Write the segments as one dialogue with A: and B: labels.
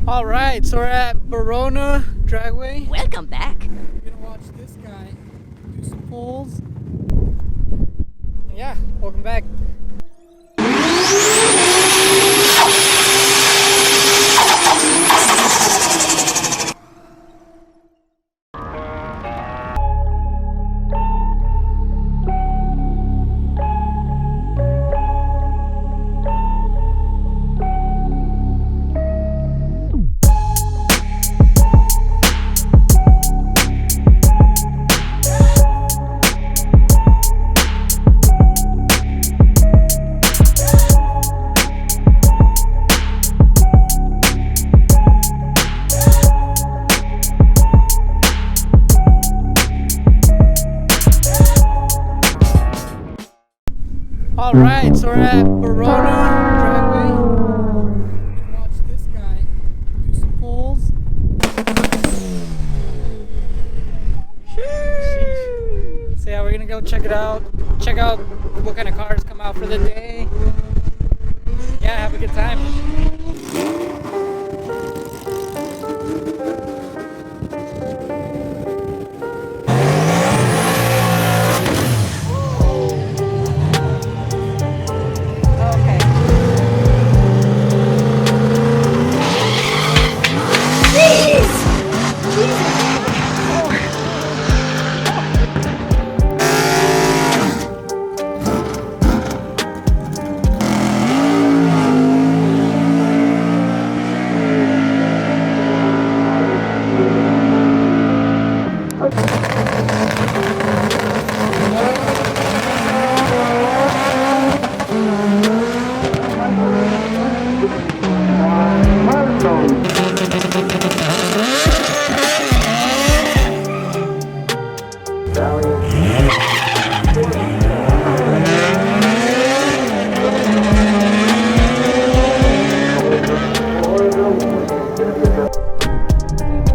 A: All right, so we're at Barona Dragway.
B: Welcome back.
A: We're gonna watch this guy do some pulls. Yeah, welcome back. All right, so we're at Barona Dragway. We're gonna watch this guy do some pulls. Sheesh. So yeah, we're gonna go check it out. Check out what kind of cars come out for the day. Yeah, have a good time.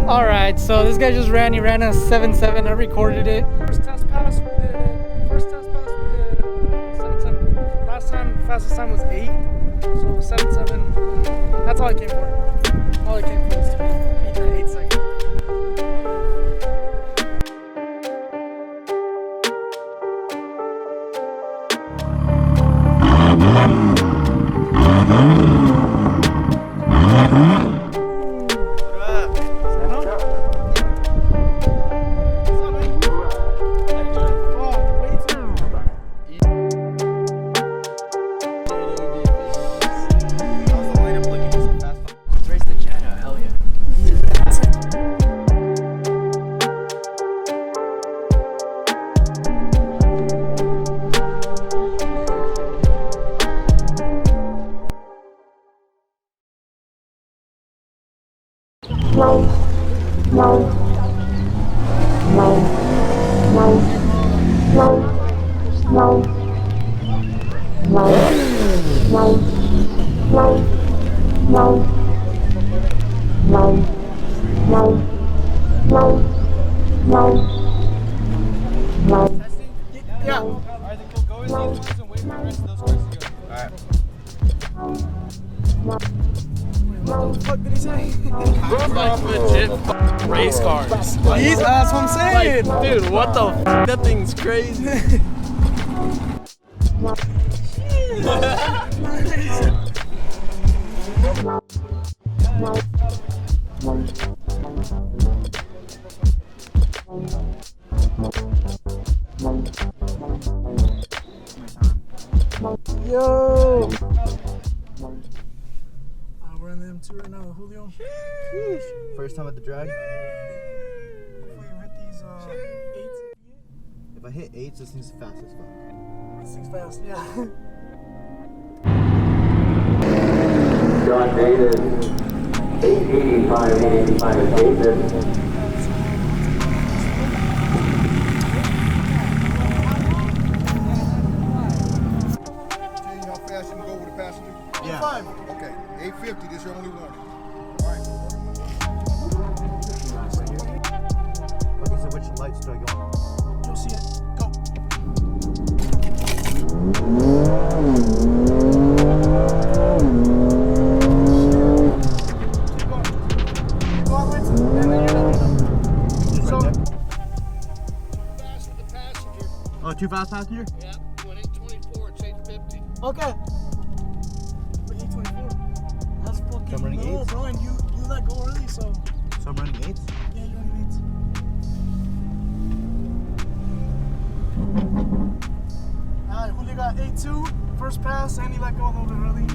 A: Alright, so this guy just ran, he ran a 7.7, I recorded it. First test pass we did 7.7. Last time, fastest time was 8, so 7.7, that's all I came for. All I came for was to beat that 8 seconds. Yeah. Alright, then cool. Go with these ones and wait for the rest of those cars to go. Alright. What the fuck did he say?
C: Like legit race cars.
A: These, that's what I'm saying.
C: Like, dude, what the f? That thing's crazy.
A: Yo! We're in the M2 right now with Julio.
D: First time at the drag?
A: Hopefully you hit these 8s.
D: If I hit 8s, this thing's fast as fuck.
A: This thing's fast, yeah.
E: John Davis, 885, 885 is Davis.
D: Yeah.
F: 5. Okay, 850, this your only one. Alright.
D: Okay, so which lights do I go on?
A: You'll see it. Go. Keep going.
D: Too fast passenger?
C: Yeah, when 824, it's 850.
A: Okay. But 824. That's fucking
D: I'm running
A: low,
D: eights.
A: bro. And you let go early, so.
D: So I'm running 8s?
A: Yeah, you're running 8s. Alright, Julio got 8-2. First pass, and he let go a little bit early.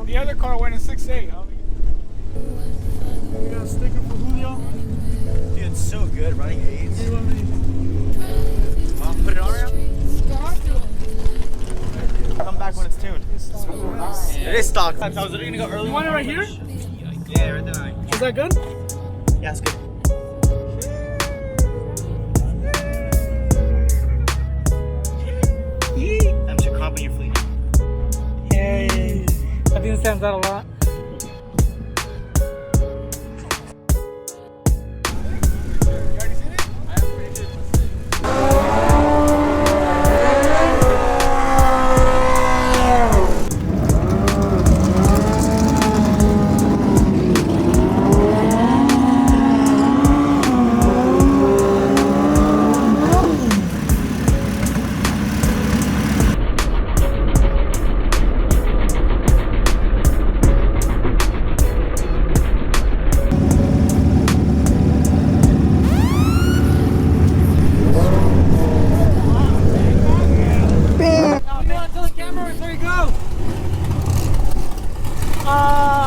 A: The other car went in 6.8. We got a sticker for Julio.
D: Dude, it's so good running 8s.
A: You want me
D: Put it on right
A: to
D: now? Come back when it's tuned. It is stock. I was literally gonna go early.
A: You want it right here?
D: Yeah, right there.
A: Is that good?
D: Yeah, it's good. I'm just cramping your fleet.
A: Yay. I think it stands out a lot.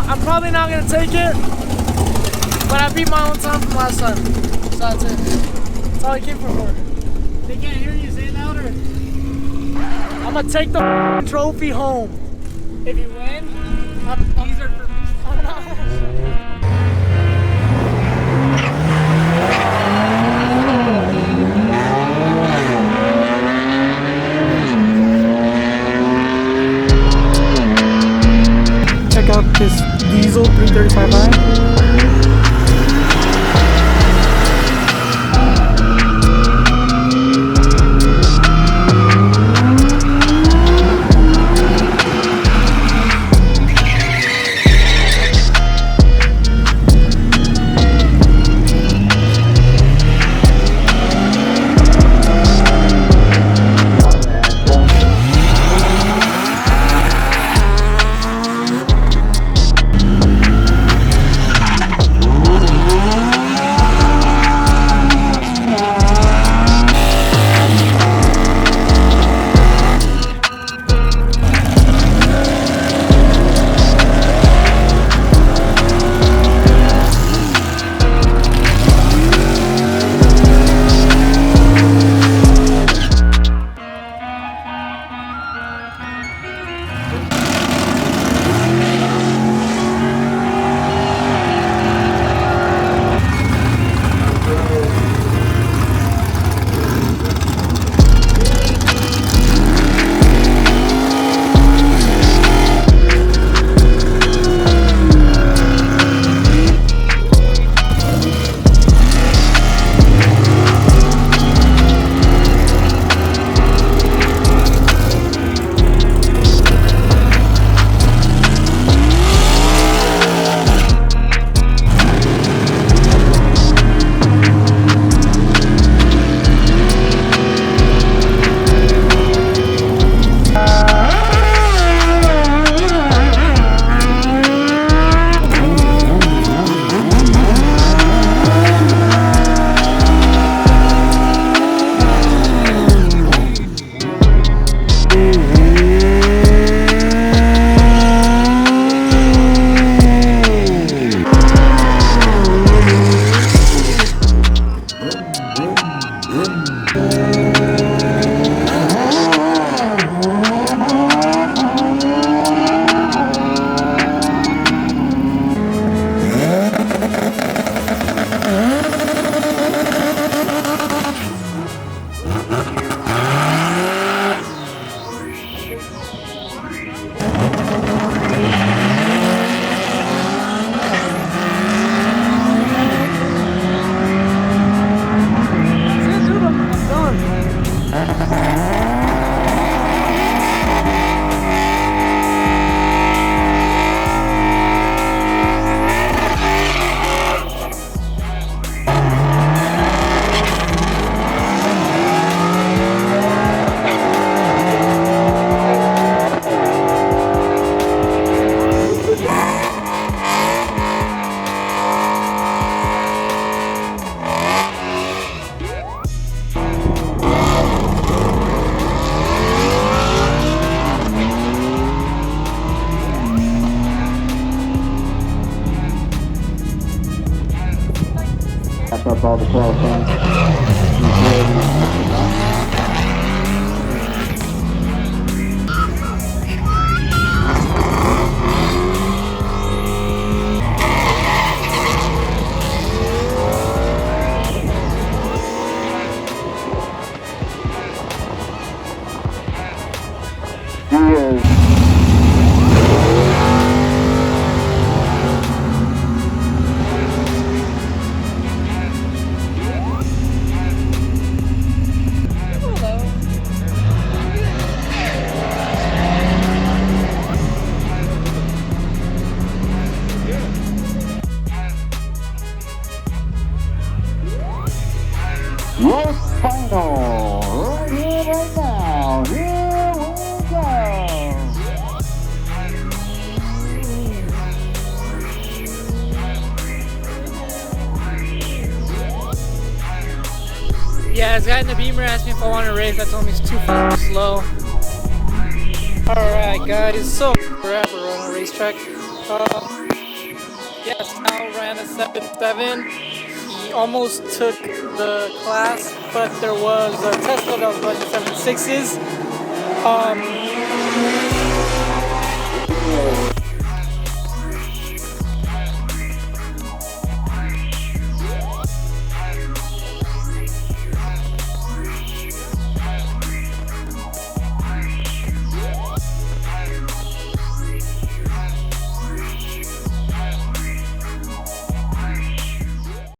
A: I'm probably not gonna take it, but I beat my own time from last time, so that's it. That's all I came for. They can't hear you, say it louder. I'm gonna take the trophy home. If you win, these are for check out this diesel 335i.
E: Wrap up all the qualifying. Race final, right here, right now. Here we go.
A: Yeah, this guy in the Beamer asked me if I want to race. I told him he's too fucking slow. Alright guys, so we're at Barona racetrack. Yes, Al ran a 7.7. He almost took the class, but there was a Tesla that was running 7.6s.